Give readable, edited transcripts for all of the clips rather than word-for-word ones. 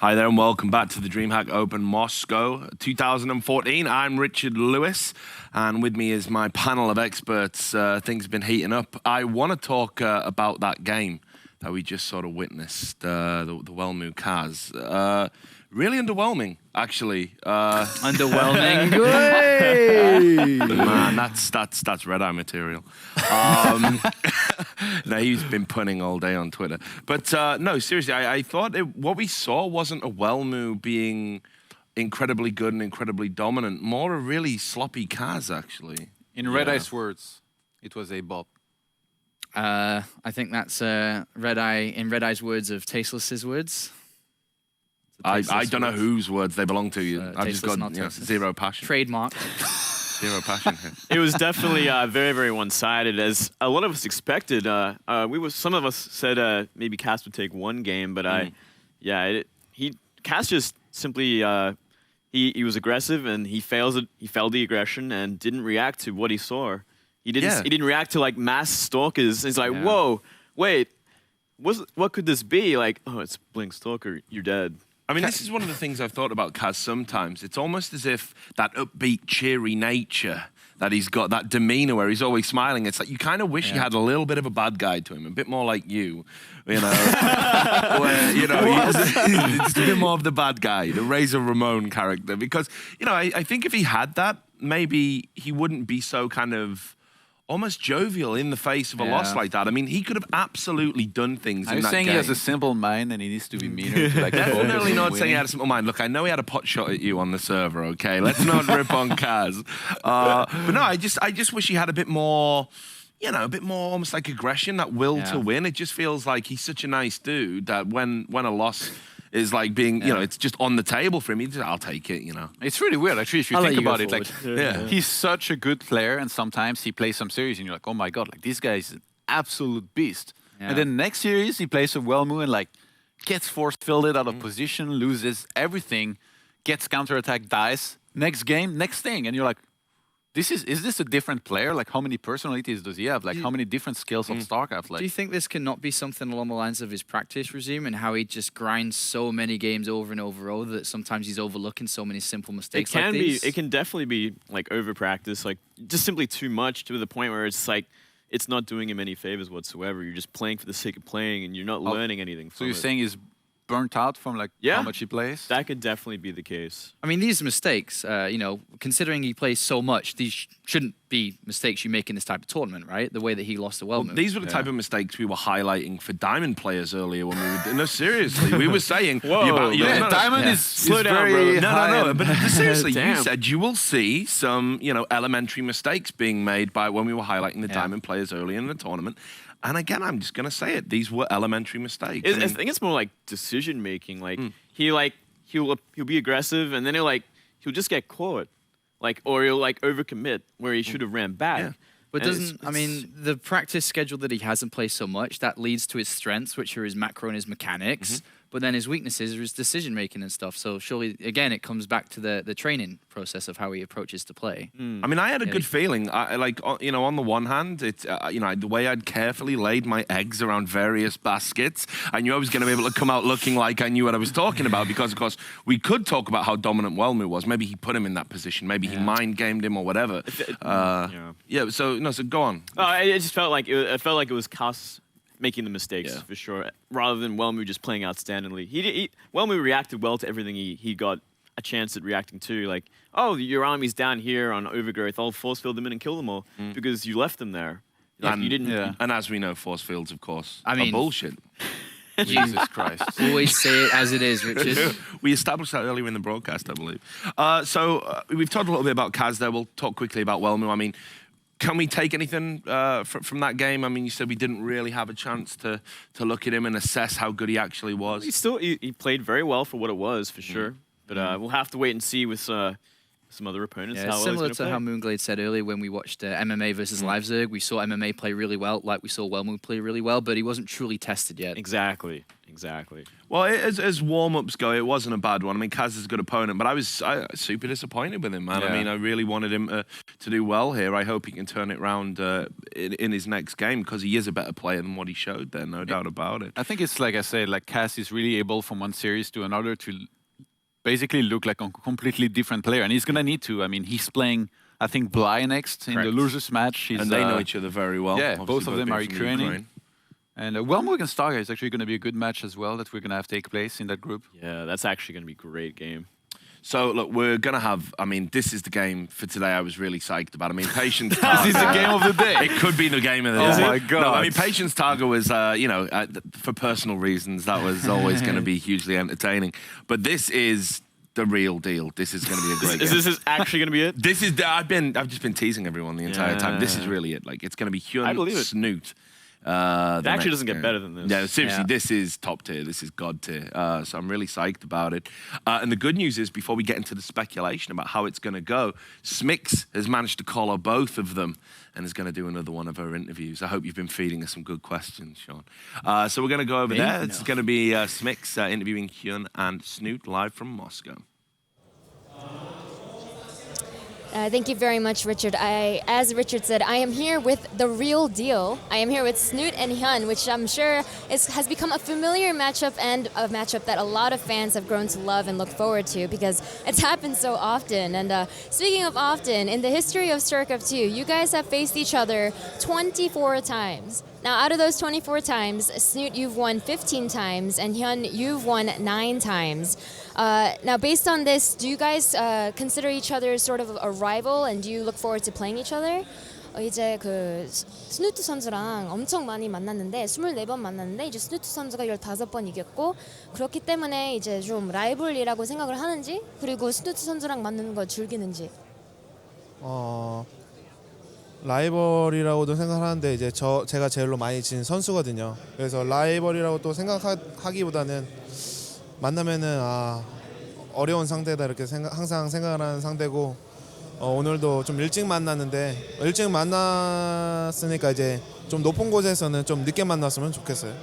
Hi there and welcome back to the DreamHack Open Moscow 2014. I'm Richard Lewis and with me is my panel of experts. Things have been heating up. I want to talk about that game that we just sort of witnessed, the Wellmu Kaz. Really underwhelming, actually. Underwhelming. Man, that's red eye material. No, he's been punning all day on Twitter. But no, seriously, I thought what we saw wasn't a Wellmu being incredibly good and incredibly dominant. More a really sloppy Kaz, actually. In Red Eye's words, it was a bop. I think that's Red Eye's words of Tasteless's words. I don't know whose words they belong to. I've just got zero passion. Trademark. Zero passion here. It was definitely very, very one-sided, as a lot of us expected. Some of us said maybe Cass would take one game, but Cass just simply he was aggressive and he failed the aggression and didn't react to what he saw. He didn't react to like mass stalkers. It's like, whoa, wait, what could this be? Like, oh, it's Blink Stalker, you're dead. I mean, this is one of the things I've thought about Kaz sometimes. It's almost as if that upbeat, cheery nature that he's got, that demeanor where he's always smiling, it's like you kind of wish he had a little bit of a bad guy to him, a bit more like you know, where, you know, it's a bit more of the bad guy, the Razor Ramon character. Because, you know, I think if he had that, maybe he wouldn't be so kind of almost jovial in the face of a loss like that. I mean, he could have absolutely done things in that game. Are you saying he has a simple mind and he needs to be meaner? To like Definitely not saying he had a simple mind. Look, I know he had a pot shot at you on the server, okay? Let's not rip on Kaz. But no, I just wish he had a bit more, you know, a bit more almost like aggression, that will to win. It just feels like he's such a nice dude that when a loss is like being, you know, it's just on the table for him. He just, I'll take it, you know. It's really weird, actually, if you think about it. Like, he's such a good player, and sometimes he plays some series, and you're like, oh my god, like this guy is an absolute beast. And then next series, he plays a Wellmu and like gets force-filled out of position, loses everything, gets counterattack, dies. Next game, next thing, and you're like, is this a different player? Like, how many personalities does he have? Like, how many different skills of StarCraft? Like, do you think this cannot be something along the lines of his practice regime and how he just grinds so many games over and over that sometimes he's overlooking so many simple mistakes like these? It can definitely be like over practice, like just simply too much to the point where it's like it's not doing him any favors whatsoever. You're just playing for the sake of playing and you're not learning anything from it. So you're saying he's burnt out from like how much he plays? That could definitely be the case. I mean, these mistakes, you know, considering he plays so much, these shouldn't be mistakes you make in this type of tournament, right? The way that he lost the Wellmu. Well, these were the type of mistakes we were highlighting for Diamond players earlier when we were... No, seriously, we were saying... Whoa, Diamond is slow down, very bro. No, but seriously, you said you will see some, you know, elementary mistakes being made by when we were highlighting the Diamond players earlier in the tournament. And again, I'm just going to say it. These were elementary mistakes. I think it's more like decision making. Like he'll be aggressive, and then he'll just get caught, like, or he'll like overcommit where he should have ran back. Yeah. But I mean, the practice schedule that he hasn't played so much, that leads to his strengths, which are his macro and his mechanics. But then his weaknesses are his decision making and stuff. So surely, again, it comes back to the training process of how he approaches to play. I mean, I had a good feeling. You know, on the one hand, it's you know, the way I'd carefully laid my eggs around various baskets, I knew I was going to be able to come out looking like I knew what I was talking about. Because of course, we could talk about how dominant Wellmu was. Maybe he put him in that position. Maybe he mind gamed him or whatever. So go on. I just felt like it was Cass making the mistakes for sure, rather than Wellmu just playing outstandingly. Wellmu reacted well to everything he got a chance at reacting to. Like, oh, your army's down here on Overgrowth, I'll force field them in and kill them all because you left them there. Like, And you didn't. And as we know, force fields, of course, I mean, are bullshit. Jesus Christ. Always say it as it is, Richard. We established that earlier in the broadcast, I believe. So we've talked a little bit about Kaz there. We'll talk quickly about Wellmu. I mean, can we take anything from that game? I mean, you said we didn't really have a chance to look at him and assess how good he actually was. He played very well for what it was, for sure. But we'll have to wait and see with some other opponents. Yeah, similar to how Moonglade said earlier when we watched MMA versus LiveZerg, we saw MMA play really well, like we saw Wellmu play really well, but he wasn't truly tested yet. Exactly. Exactly. Well, as warm-ups go, it wasn't a bad one. I mean, Kaz is a good opponent, but I was super disappointed with him, man. Yeah. I mean, I really wanted him to do well here. I hope he can turn it around in his next game, because he is a better player than what he showed there, no doubt about it. I think it's like I said, like Cass is really able from one series to another to basically look like a completely different player, and he's gonna need to. I mean, he's playing, I think, Bly next in the losers match. And they know each other very well. Yeah, Obviously, both of them are being from Ukrainian. And Wellmore against Starga is actually going to be a good match as well that we're going to have take place in that group. Yeah, that's actually going to be a great game. So, look, we're going to have, I mean, this is the game for today I was really psyched about. I mean, Patience This is the game of the day. It could be the game of the Oh day. my God. No, I mean, Patience Targa was, for personal reasons, that was always going to be hugely entertaining. But this is the real deal. This is going to be a great game. Is this actually going to be it? This is, I've just been teasing everyone the entire time. This is really it. Like, it's going to be HuyN, I believe it. Snute. It actually doesn't get better than this. Yeah, seriously, this is top tier. This is god tier. So I'm really psyched about it. And the good news is, before we get into the speculation about how it's going to go, Smix has managed to collar both of them and is going to do another one of her interviews. I hope you've been feeding us some good questions, Sean. So we're going to go over there. It's going to be Smix interviewing HuyN and Snute live from Moscow. Thank you very much, Richard. As Richard said, I am here with the real deal. I am here with Snute and HuyN, which I'm sure has become a familiar matchup and a matchup that a lot of fans have grown to love and look forward to because it's happened so often. And speaking of often, in the history of StarCraft 2, you guys have faced each other 24 times. Now, out of those 24 times, Snute, you've won 15 times, and HuyN, you've won 9 times. Now, based on this, do you guys consider each other sort of a rival, and do you look forward to playing each other? 이제 그 스누트 선수랑 엄청 많이 만났는데 24번 만났는데 이제 스누트 선수가 15번 이겼고 그렇기 때문에 이제 좀 라이벌이라고 생각을 하는지 그리고 스누트 선수랑 만나는 거 즐기는지. 라이벌이라고도 생각하는데 이제 제가 제일로 많이 진 선수거든요. 그래서 라이벌이라고 또 생각하기보다는 만나면은 어려운 상대다 이렇게 항상 생각을 하는 상대고 오늘도 좀 일찍 만났는데 일찍 만났으니까 이제 좀 높은 곳에서는 좀 늦게 만났으면 좋겠어요.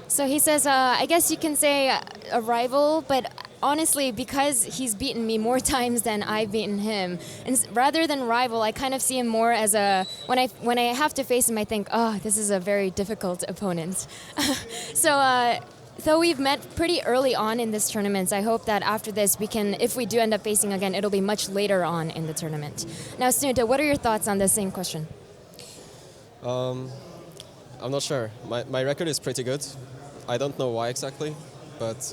So he says, I guess you can say a rival, but honestly, because he's beaten me more times than I've beaten him, and rather than rival, I kind of see him more as a when I have to face him, I think, oh, this is a very difficult opponent. So. Though we've met pretty early on in this tournament, I hope that after this we can, if we do end up facing again, it'll be much later on in the tournament. Now, Snute, what are your thoughts on the same question? I'm not sure. My record is pretty good. I don't know why exactly, but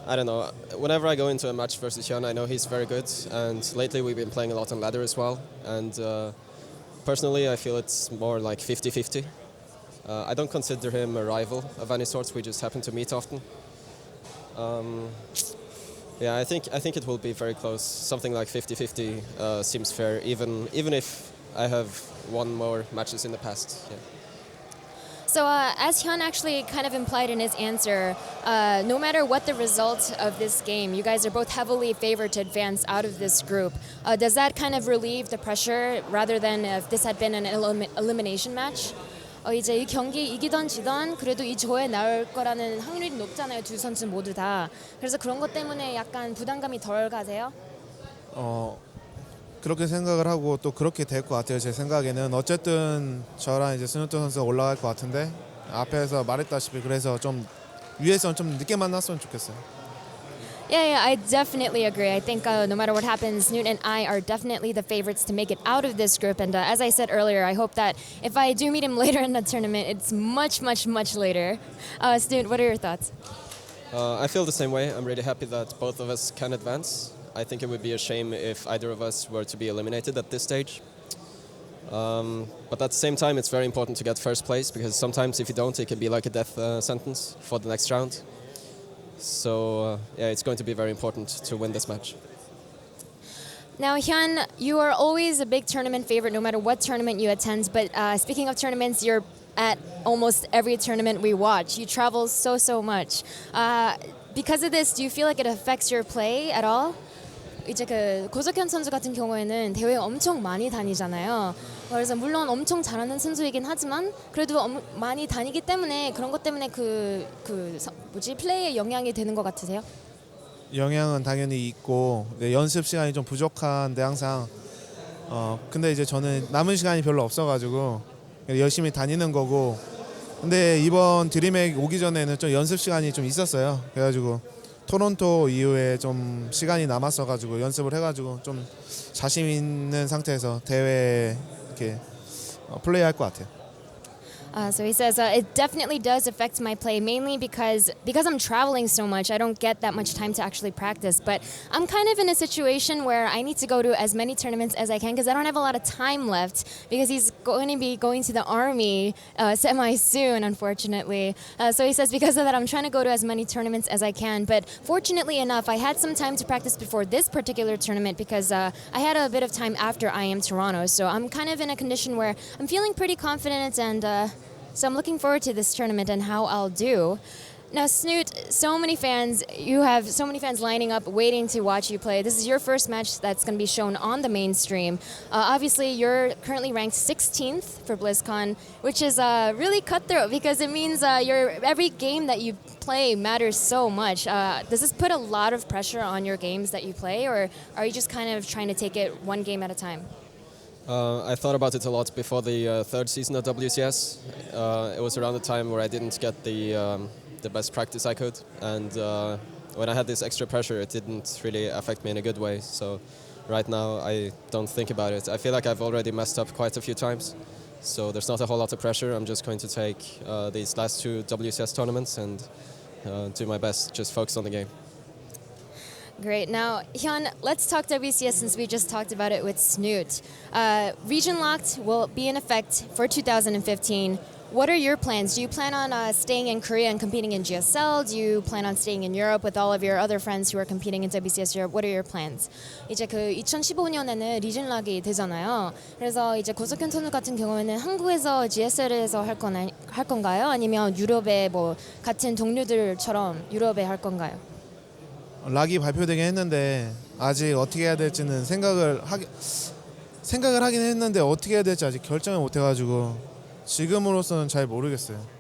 I don't know. Whenever I go into a match versus HuyN, I know he's very good, and lately we've been playing a lot on ladder as well, and personally I feel it's more like 50-50. I don't consider him a rival of any sorts. We just happen to meet often. Yeah, I think it will be very close. Something like 50-50 seems fair, even if I have won more matches in the past. Yeah. So as HuyN actually kind of implied in his answer, no matter what the result of this game, you guys are both heavily favored to advance out of this group. Does that kind of relieve the pressure rather than if this had been an elimination match? 이제 이 경기 이기던 지던 그래도 이 조에 나올 거라는 확률이 높잖아요. 두 선수 모두 다. 그래서 그런 것 때문에 약간 부담감이 덜 가세요? 그렇게 생각을 하고 또 그렇게 될 것 같아요. 제 생각에는 어쨌든 저랑 이제 스누트 선수가 올라갈 것 같은데 앞에서 말했다시피 그래서 좀 위에서는 좀 늦게 만났으면 좋겠어요. Yeah, I definitely agree. I think no matter what happens, Snute and I are definitely the favorites to make it out of this group. And as I said earlier, I hope that if I do meet him later in the tournament, it's much, much, much later. Snute, what are your thoughts? I feel the same way. I'm really happy that both of us can advance. I think it would be a shame if either of us were to be eliminated at this stage. But at the same time, it's very important to get first place because sometimes if you don't, it can be like a death sentence for the next round. So yeah, it's going to be very important to win this match. Now, HuyN, you are always a big tournament favorite no matter what tournament you attend. But speaking of tournaments, you're at almost every tournament we watch. You travel so much. Because of this, do you feel like it affects your play at all? 이제 그 고석현 선수 같은 경우에는 대회 엄청 많이 다니잖아요. 그래서 물론 엄청 잘하는 선수이긴 하지만 그래도 많이 다니기 때문에 그런 것 때문에 플레이에 영향이 되는 것 같으세요? 영향은 당연히 있고 연습 시간이 좀 부족한데 항상 근데 이제 저는 남은 시간이 별로 없어가지고 열심히 다니는 거고 근데 이번 드림핵 오기 전에는 좀 연습 시간이 좀 있었어요. 그래가지고 토론토 이후에 좀 시간이 남았어가지고 연습을 해가지고 좀 자신 있는 상태에서 대회 이렇게 플레이할 것 같아요. So he says it definitely does affect my play, mainly because I'm traveling so much. I don't get that much time to actually practice. But I'm kind of in a situation where I need to go to as many tournaments as I can because I don't have a lot of time left because he's going to be going to the army semi soon, unfortunately. So he says because of that, I'm trying to go to as many tournaments as I can. But fortunately enough, I had some time to practice before this particular tournament because I had a bit of time after IM Toronto. So I'm kind of in a condition where I'm feeling pretty confident and so I'm looking forward to this tournament and how I'll do. Now, Snute, you have so many fans lining up waiting to watch you play. This is your first match that's going to be shown on the mainstream. Obviously, you're currently ranked 16th for BlizzCon, which is really cutthroat because it means every game that you play matters so much. Does this put a lot of pressure on your games that you play, or are you just kind of trying to take it one game at a time? I thought about it a lot before the third season of WCS. It was around the time where I didn't get the best practice I could, and when I had this extra pressure, it didn't really affect me in a good way. So right now, I don't think about it. I feel like I've already messed up quite a few times, so there's not a whole lot of pressure. I'm just going to take these last two WCS tournaments and do my best, just focus on the game. Great. Now, HuyN, let's talk WCS since we just talked about it with Snute. Region locked will be in effect for 2015. What are your plans? Do you plan on staying in Korea and competing in GSL? Do you plan on staying in Europe with all of your other friends who are competing in WCS Europe? What are your plans? 이제 2015년에는 리즌락이 되잖아요. 그래서 이제 고석현 선수 같은 경우에는 한국에서 GSL에서 할 건가요? 아니면 유럽에 같은 동료들처럼 유럽에 할 건가요? 락이 발표되긴 했는데 아직 어떻게 해야 될지는 생각을 하긴 했는데 어떻게 해야 될지 아직 결정을 못 해가지고 지금으로서는 잘 모르겠어요.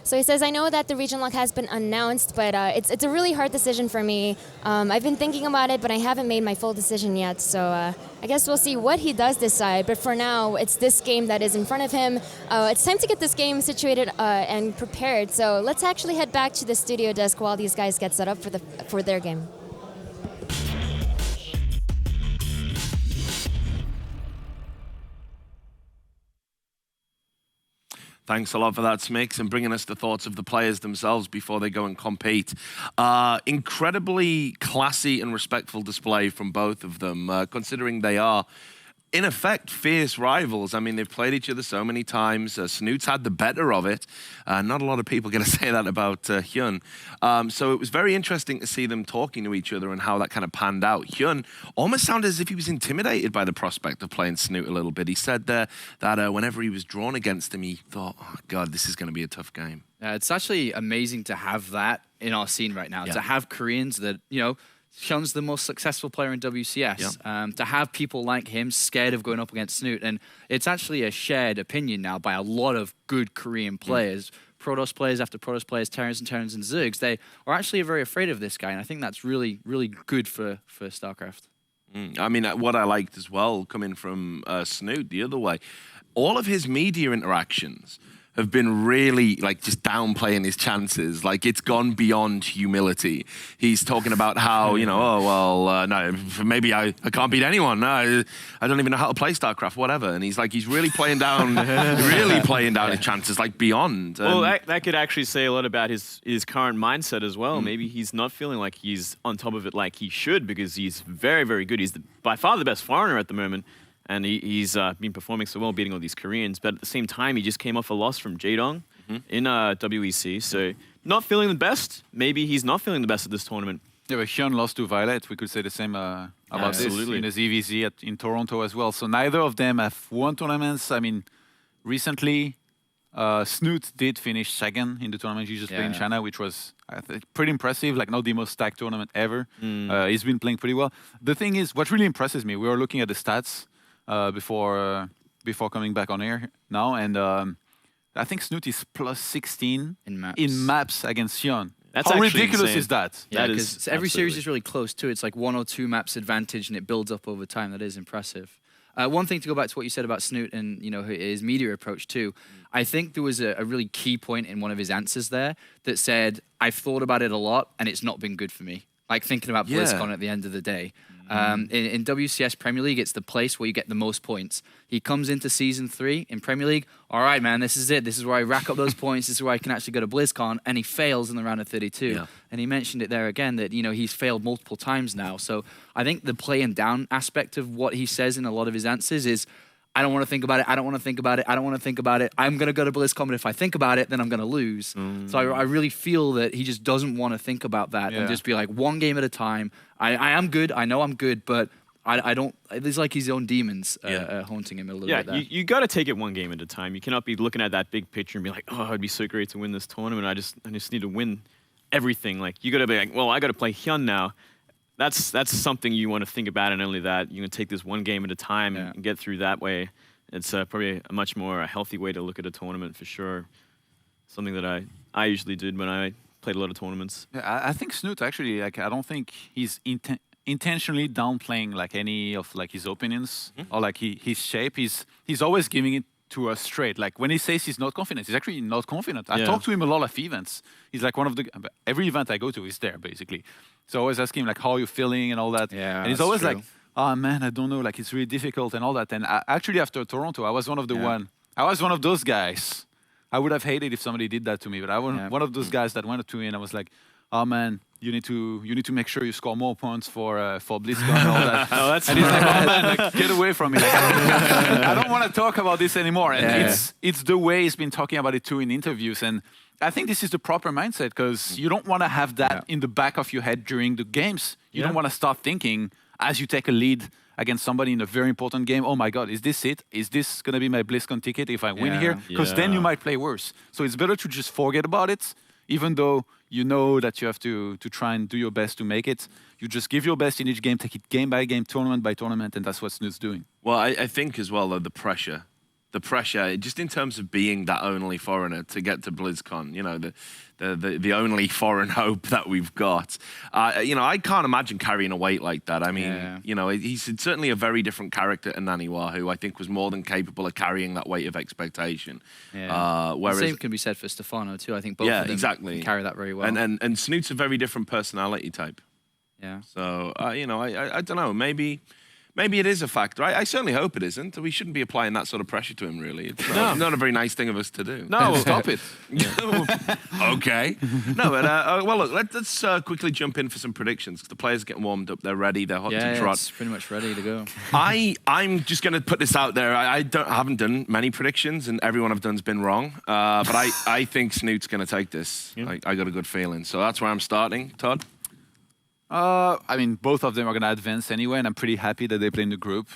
So he says, I know that the region lock has been announced, but it's a really hard decision for me. I've been thinking about it, but I haven't made my full decision yet. So I guess we'll see what he does decide. But for now, it's this game that is in front of him. It's time to get this game situated and prepared. So let's actually head back to the studio desk while these guys get set up for their game. Thanks a lot for that, Smix, and bringing us the thoughts of the players themselves before they go and compete. Incredibly classy and respectful display from both of them, considering they are, in effect, fierce rivals. I mean, they've played each other so many times. Snute's had the better of it. Not a lot of people get to say that about HuyN. So it was very interesting to see them talking to each other and how that kind of panned out. HuyN almost sounded as if he was intimidated by the prospect of playing Snute a little bit. He said that whenever he was drawn against him, he thought, oh, God, this is going to be a tough game. It's actually amazing to have that in our scene right now, to have Koreans that, HuyN's the most successful player in WCS. To have people like him scared of going up against Snute, and it's actually a shared opinion now by a lot of good Korean players. Protoss players after Protoss players, Terrans and Zergs, they are actually very afraid of this guy, and I think that's really, really good for StarCraft. I mean, what I liked as well, coming from Snute the other way, all of his media interactions have been really just downplaying his chances. It's gone beyond humility. He's talking about how, no, maybe I can't beat anyone. No, I don't even know how to play StarCraft, whatever. And he's really playing down, his chances, beyond. Well, that could actually say a lot about his current mindset as well. Maybe he's not feeling like he's on top of it like he should, because he's very, very good. He's by far the best foreigner at the moment. And he's been performing so well, beating all these Koreans. But at the same time, he just came off a loss from Jaedong in WEC. So not feeling the best. Maybe he's not feeling the best at this tournament. Yeah, but HuyN lost to Violet. We could say the same about this in the ZVZ in Toronto as well. So neither of them have won tournaments. I mean, recently, Snute did finish second in the tournament he just played in China, which was pretty impressive, not the most stacked tournament ever. He's been playing pretty well. The thing is, what really impresses me, we were looking at the stats before before coming back on air now, and I think Snute is plus 16 in maps against HuyN. That's How actually ridiculous insane. is that? Yeah, That because is every series absolutely. is really close too. It's like 1 or 2 maps advantage, and it builds up over time. That is impressive. One thing to go back to what you said about Snute and his media approach too. I think there was a really key point in one of his answers there that said, "I've thought about it a lot, and it's not been good for me." Like thinking about BlizzCon at the end of the day. In WCS Premier League, it's the place where you get the most points. He comes into Season 3 in Premier League, all right, man, this is it. This is where I rack up those points. This is where I can actually go to BlizzCon, and he fails in the round of 32. Yeah. And he mentioned it there again that, he's failed multiple times now. So I think the playing down aspect of what he says in a lot of his answers is, I don't want to think about it. I don't want to think about it. I don't want to think about it. I'm going to go to BlizzCon, but if I think about it, then I'm going to lose. So I really feel that he just doesn't want to think about that and just be like, one game at a time. I am good. I know I'm good, but I don't. It's like his own demons haunting him a little bit there. You got to take it one game at a time. You cannot be looking at that big picture and be like, oh, it'd be so great to win this tournament. I just need to win everything. Like, you got to be like, well, I got to play HuyN now. That's something you want to think about, and only that. You can take this one game at a time and get through that way. It's probably a much more healthy way to look at a tournament for sure. Something that I usually did when I played a lot of tournaments. Yeah, I think Snute actually, like, I don't think he's intentionally downplaying like any of like his opinions or like his shape. He's always giving it to us straight. Like when he says he's not confident, he's actually not confident. I talk to him a lot of events. He's like every event I go to, he's there basically. So I always ask him like, how are you feeling and all that. Yeah, and he's always like, oh man, I don't know, like it's really difficult and all that. And actually after Toronto, I was one of those guys. I would have hated if somebody did that to me, but I was one of those guys that went up to me and I was like, oh man, you need to make sure you score more points for BlizzCon and all that. And he's like, oh man, like, get away from me. Like, I don't want to talk about this anymore. And it's the way he's been talking about it too in interviews. And I think this is the proper mindset because you don't want to have that in the back of your head during the games. You don't want to start thinking as you take a lead against somebody in a very important game, oh my God, is this it? Is this going to be my BlizzCon ticket if I win here? Because then you might play worse. So it's better to just forget about it, even though you know that you have to try and do your best to make it. You just give your best in each game, take it game by game, tournament by tournament, and that's what Snute's doing. Well, I think as well, though, the pressure, just in terms of being that only foreigner to get to BlizzCon, the only foreign hope that we've got. I can't imagine carrying a weight like that. I mean, he's certainly a very different character to Naniwa, who I think was more than capable of carrying that weight of expectation. Yeah. Whereas, the same can be said for Stefano too. I think both of them can carry that very well. And Snute's a very different personality type. Yeah. So, I don't know, maybe it is a factor. I certainly hope it isn't. We shouldn't be applying that sort of pressure to him, really. It's not a very nice thing of us to do. No, Stop it. Okay. No, but, well, look, let's quickly jump in for some predictions. The players are getting warmed up. They're ready. They're hot to trot. It's pretty much ready to go. I'm just going to put this out there. I haven't done many predictions, and everyone I've done's been wrong. But I think Snute's going to take this. Yeah. I got a good feeling. So that's where I'm starting. Todd? I mean, both of them are going to advance anyway, and I'm pretty happy that they play in the group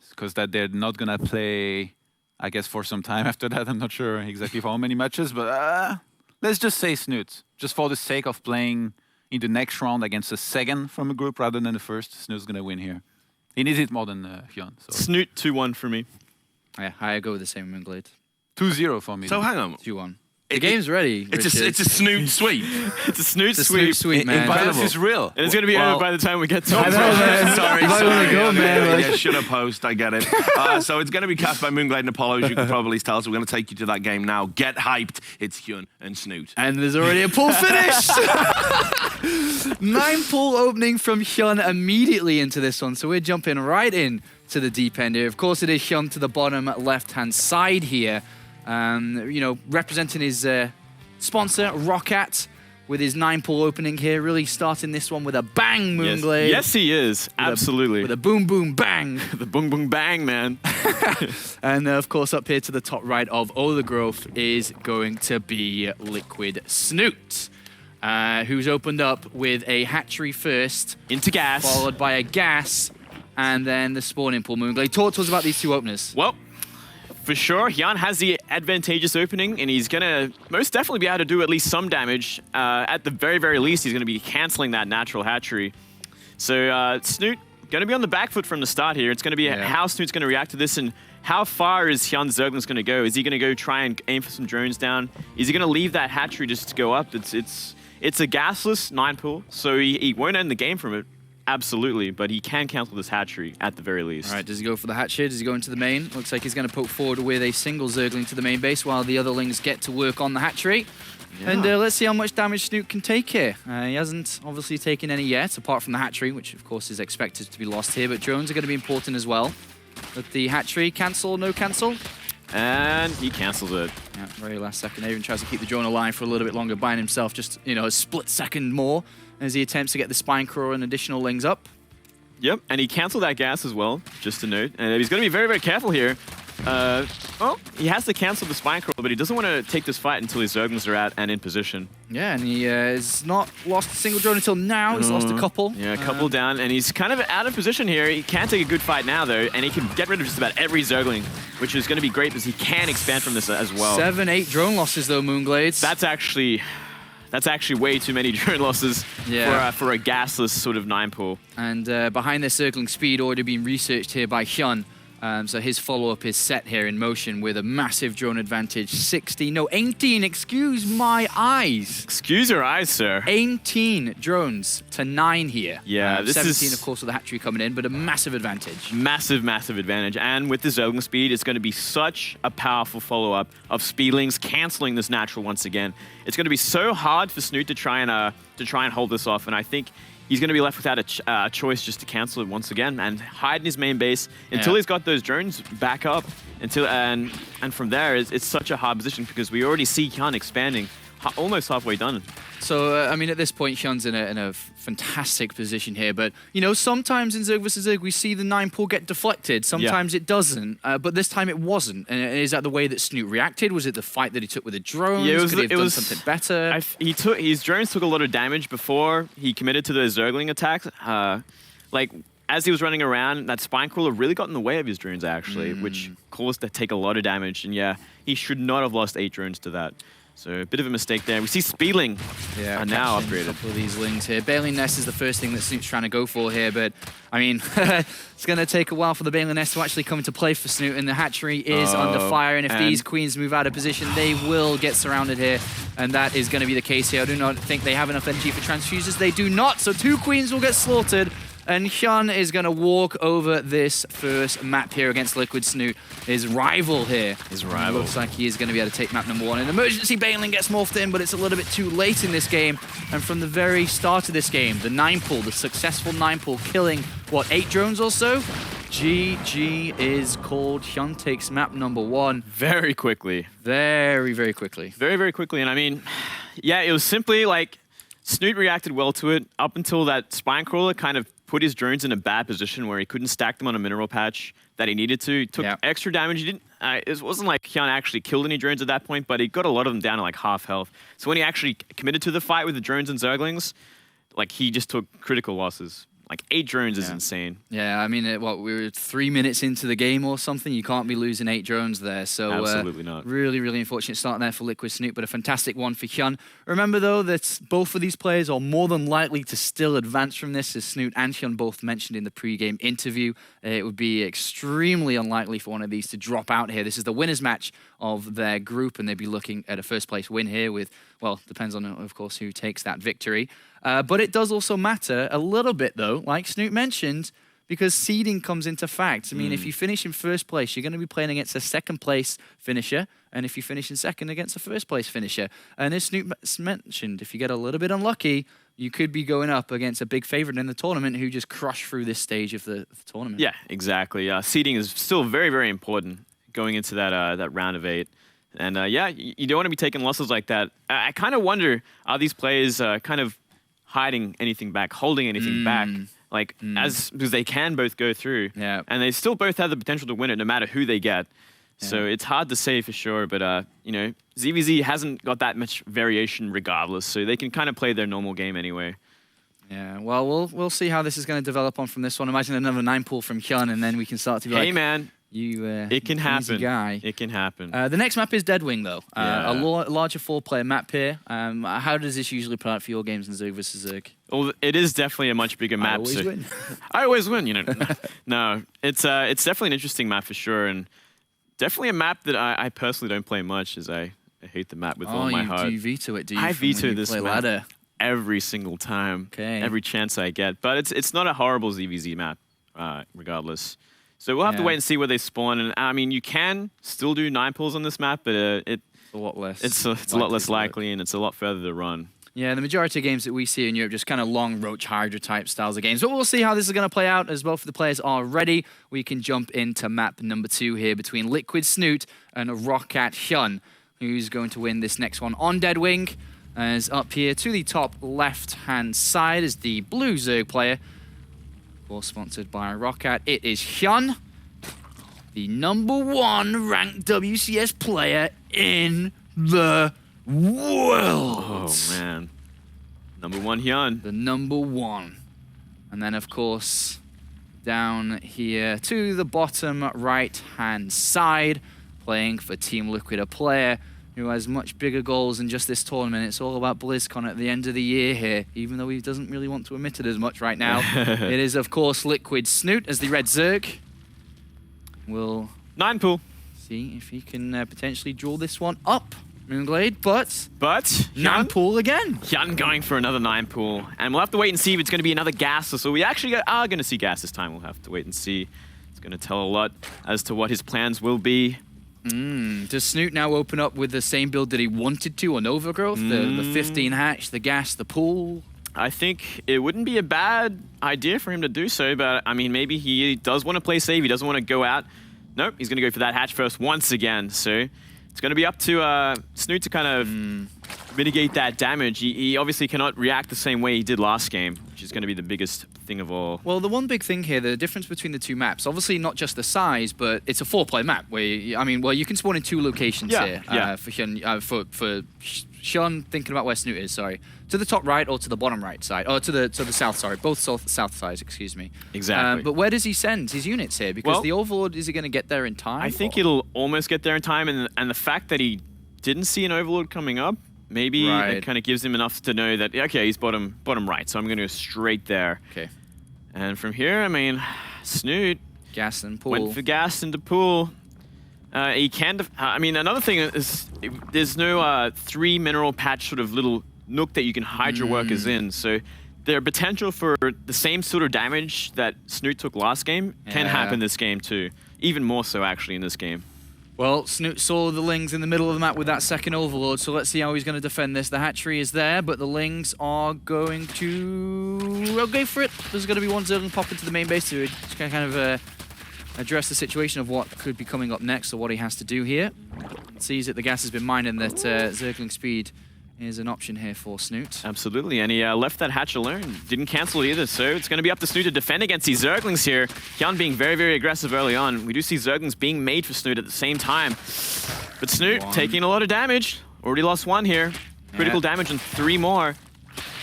because that they're not going to play, I guess, for some time after that. I'm not sure exactly for how many matches, but let's just say Snute, just for the sake of playing in the next round against a second from a group rather than the first. Snute's going to win here. He needs it more than HuyN. So. Snute 2-1 for me. Yeah, I go with the same Moonglade. 2-0 for me. So hang on. 2-1. The game's ready. It's a Snute sweep. It's a Snute Snute sweep, man. This is real. And it's going to be over by the time we get to it. I know, man. Sorry. Go, man. Yeah, should have post. I get it. So it's going to be cast by Moonglade and Apollo, as you can probably tell. So we're going to take you to that game now. Get hyped. It's HuyN and Snute. And there's already a pool finish. 9-pool opening from HuyN immediately into this one. So we're jumping right in to the deep end here. Of course, it is HuyN to the bottom left-hand side here. Representing his sponsor, Roccat, with his 9-pool opening here, really starting this one with a bang, Moonglade. Yes, he is. Absolutely. With a boom, boom, bang. The boom, boom, bang, man. And of course, up here to the top right of all the growth is going to be Liquid Snute, who's opened up with a hatchery first. Into gas. Followed by a gas, and then the spawning pool, Moonglade. Talk to us about these two openers. Well, for sure, HuyN has the advantageous opening, and he's going to most definitely be able to do at least some damage. At the very, very least, he's going to be canceling that natural hatchery. So Snute going to be on the back foot from the start here. It's going to be how Snute's going to react to this and how far is HuyN Zerglings going to go? Is he going to go try and aim for some drones down? Is he going to leave that hatchery just to go up? It's a gasless 9-pool, so he won't end the game from it. Absolutely, but he can cancel this hatchery at the very least. All right, does he go for the hatch here? Does he go into the main? Looks like he's going to poke forward with a single Zergling to the main base while the other lings get to work on the hatchery. Yeah. And let's see how much damage Snute can take here. He hasn't obviously taken any yet, apart from the hatchery, which of course is expected to be lost here, but drones are going to be important as well. But the hatchery, cancel, no cancel? And he cancels it. Yeah, very last second. Even tries to keep the drone alive for a little bit longer, buying himself just, a split second more as he attempts to get the Spine Crawler and additional lings up. Yep, and he canceled that gas as well, just a note. And he's going to be very, very careful here. Well, he has to cancel the Spine Crawler, but he doesn't want to take this fight until his Zerglings are out and in position. Yeah, and he has not lost a single drone until now. He's lost a couple. Yeah, a couple down, and he's kind of out of position here. He can take a good fight now, though, and he can get rid of just about every Zergling, which is going to be great because he can expand from this as well. 7, 8 drone losses, though, Moonglades. That's actually way too many drone losses for a gasless sort of 9-pool. And behind their circling speed already being researched here by HuyN. So his follow-up is set here in motion with a massive drone advantage. 18, excuse my eyes. Excuse your eyes, sir. 18 drones to 9 here. Yeah, this 17, is... of course, with the hatchery coming in, but a massive advantage. Massive, massive advantage. And with the Zergling speed, it's going to be such a powerful follow-up of Speedlings canceling this natural once again. It's going to be so hard for Snute to try and hold this off, and I think he's going to be left without a choice just to cancel it once again and hide in his main base until he's got those drones back up. And from there, it's such a hard position because we already see HuyN expanding, almost halfway done. So, I mean, at this point, HuyN's in a fantastic position here. But, sometimes in Zerg vs. Zerg, we see the 9-pool get deflected. Sometimes it doesn't. But this time it wasn't. And is that the way that Snute reacted? Was it the fight that he took with the drones? Yeah, Could he have done something better? His drones took a lot of damage before he committed to those Zergling attacks. As he was running around, that Spine Crawler really got in the way of his drones, actually, which caused to take a lot of damage. And yeah, he should not have lost 8 drones to that. So a bit of a mistake there. We see Speedling are now upgraded. A couple of these lings here. Baleen Nest is the first thing that Snoot's trying to go for here, but I mean, it's going to take a while for the Baleen Nest to actually come into play for Snute, and the hatchery is under fire, and if these queens move out of position, they will get surrounded here, and that is going to be the case here. I do not think they have enough energy for transfuses. They do not, so 2 queens will get slaughtered. And HuyN is going to walk over this first map here against Liquid Snute. His rival here. Looks like he is going to be able to take map number 1. An emergency Baneling gets morphed in, but it's a little bit too late in this game. And from the very start of this game, the 9-pool, the successful 9-pool, killing, 8 drones or so? GG is called. HuyN takes map number 1. Very quickly. Very, very quickly. Very, very quickly. And I mean, yeah, it was simply like Snute reacted well to it up until that Spine Crawler kind of put his drones in a bad position where he couldn't stack them on a mineral patch that he needed to. He took extra damage. He didn't. It wasn't like HuyN actually killed any drones at that point, but he got a lot of them down to like half health. So when he actually committed to the fight with the drones and Zerglings, he just took critical losses. Like 8 drones is insane. Yeah, I mean, we were 3 minutes into the game or something. You can't be losing 8 drones there. So absolutely not. Really, really unfortunate start there for Liquid Snute, but a fantastic one for HuyN. Remember, though, that both of these players are more than likely to still advance from this, as Snute and HuyN both mentioned in the pre-game interview. It would be extremely unlikely for one of these to drop out here. This is the winners match of their group, and they'd be looking at a first-place win here with, depends on, of course, who takes that victory. But it does also matter a little bit, though, like Snute mentioned, because seeding comes into fact. I mean, if you finish in first place, you're going to be playing against a second-place finisher, and if you finish in second, against a first-place finisher. And as Snute mentioned, if you get a little bit unlucky, you could be going up against a big favorite in the tournament who just crushed through this stage of the tournament. Yeah, exactly. Seeding is still very, very important going into that round of 8. And you don't want to be taking losses like that. I kind of wonder, are these players kind of hiding anything back, holding anything back, because they can both go through, and they still both have the potential to win it no matter who they get. So it's hard to say for sure, but ZVZ hasn't got that much variation regardless, so they can kind of play their normal game anyway. Yeah, well, we'll see how this is going to develop on from this one. Imagine another 9-pool from HuyN, and then we can start to be hey, man. It can happen. Guy. It can happen. The next map is Deadwing, though. A larger 4-player map here. How does this usually play out for your games in Zerg vs. Zerg? Well, it is definitely a much bigger map. I always win. I always win, No, it's definitely an interesting map for sure. And definitely a map that I personally don't play much, as I hate the map with all my heart. Do you veto it, do you? I from when veto you this play map ladder? every single time, Okay. every chance I get. But it's not a horrible ZVZ map, regardless. So we'll have to wait and see where they spawn. And I mean, you can still do 9 pulls on this map, but A lot less. it's a lot less likely, and it's a lot further to run. Yeah, the majority of games that we see in Europe just kind of long Roach Hydra type styles of games. But we'll see how this is going to play out as both of the players are ready. We can jump into map number 2 here between Liquid Snute and Roccat HuyN, who's going to win this next one on Dead Wing. As up here to the top left-hand side is the blue Zerg player. All sponsored by Roccat. It is HuyN, the #1 ranked WCS player in the world. Oh, man. #1 HuyN. The #1. And then, of course, down here to the bottom right-hand side, playing for Team Liquid, a player who has much bigger goals than just this tournament. It's all about BlizzCon at the end of the year here, even though he doesn't really want to admit it as much right now. It is, of course, Liquid Snute as the red Zerg. We'll 9 pull. see if he can potentially draw this one up, Moonglade, but 9 HuyN pull again. HuyN going for another 9 pull. And we'll have to wait and see if it's going to be another gas. So we actually are going to see gas this time. We'll have to wait and see. It's going to tell a lot as to what his plans will be. Does Snute now open up with the same build that he wanted to on Overgrowth? The 15 hatch, the gas, the pool? I think it wouldn't be a bad idea for him to do so, but I mean, maybe he does want to play safe. He doesn't want to go out. Nope, he's going to go for that hatch first once again. So it's going to be up to Snute to kind of mitigate that damage. He obviously cannot react the same way he did last game, which is going to be the biggest thing of all. Well, the one big thing here, the difference between the two maps, obviously not just the size, but it's a 4-player map where, you can spawn in 2 locations here for HuyN, for HuyN, thinking about where Snute is, sorry. To the top right or to the bottom right side, or to the south, sorry, both south sides, excuse me. Exactly. But where does he send his units here? Because the Overlord, is he going to get there in time? I think it'll almost get there in time, and the fact that he didn't see an Overlord coming up, maybe it kind of gives him enough to know that, okay, he's bottom right, so I'm going to go straight there. Okay. And from here, I mean, Snute Gas and pool. went for gas into pool. He can, I mean, another thing is there's no 3 mineral patch sort of little nook that you can hide your workers in. So their potential for the same sort of damage that Snute took last game can happen this game too. Even more so, actually, in this game. Well, Snute saw the Lings in the middle of the map with that second Overlord, so let's see how he's going to defend this. The hatchery is there, but the Lings are going to go for it. There's going to be one Zergling pop into the main base to kind of address the situation of what could be coming up next or what he has to do here. Sees that the gas has been mined and that Zergling speed is an option here for Snute. Absolutely, and he left that hatch alone. Didn't cancel it either, so it's going to be up to Snute to defend against these Zerglings here. HuyN being very, very aggressive early on. We do see Zerglings being made for Snute at the same time. But Snute taking a lot of damage. Already lost 1 here. Critical damage and 3 more.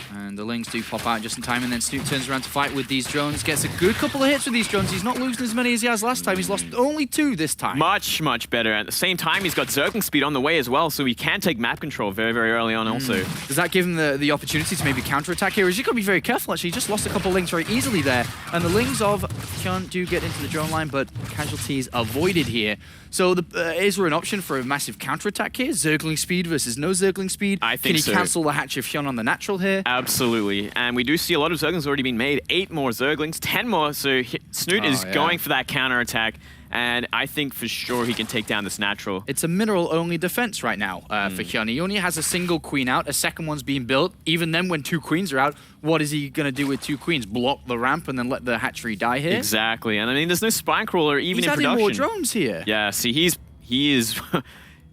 And the Lings do pop out just in time, and then Snute turns around to fight with these drones. Gets a good couple of hits with these drones. He's not losing as many as he has last time. He's lost only 2 this time. Much, much better. At the same time, he's got Zergling speed on the way as well, so he can take map control very, very early on also. Does that give him the opportunity to maybe counterattack here? Or is he got to be very careful, actually? He just lost a couple of Lings very easily there. And the Lings of HuyN do get into the drone line, but casualties avoided here. So is there an option for a massive counterattack here? Zergling speed versus no Zergling speed? I think so. Can he cancel the hatch of HuyN on the natural here? Absolutely. And we do see a lot of Zerglings already being made. 8 more Zerglings, 10 more. So Snute is going for that counterattack. And I think for sure he can take down this natural. It's a mineral-only defense right now for HuyN. He only has a single queen out. A second one's being built. Even then, when 2 queens are out, what is he going to do with 2 queens? Block the ramp and then let the hatchery die here? Exactly. And I mean, there's no spine crawler even in production. He's adding more drones here. Yeah, see, he is...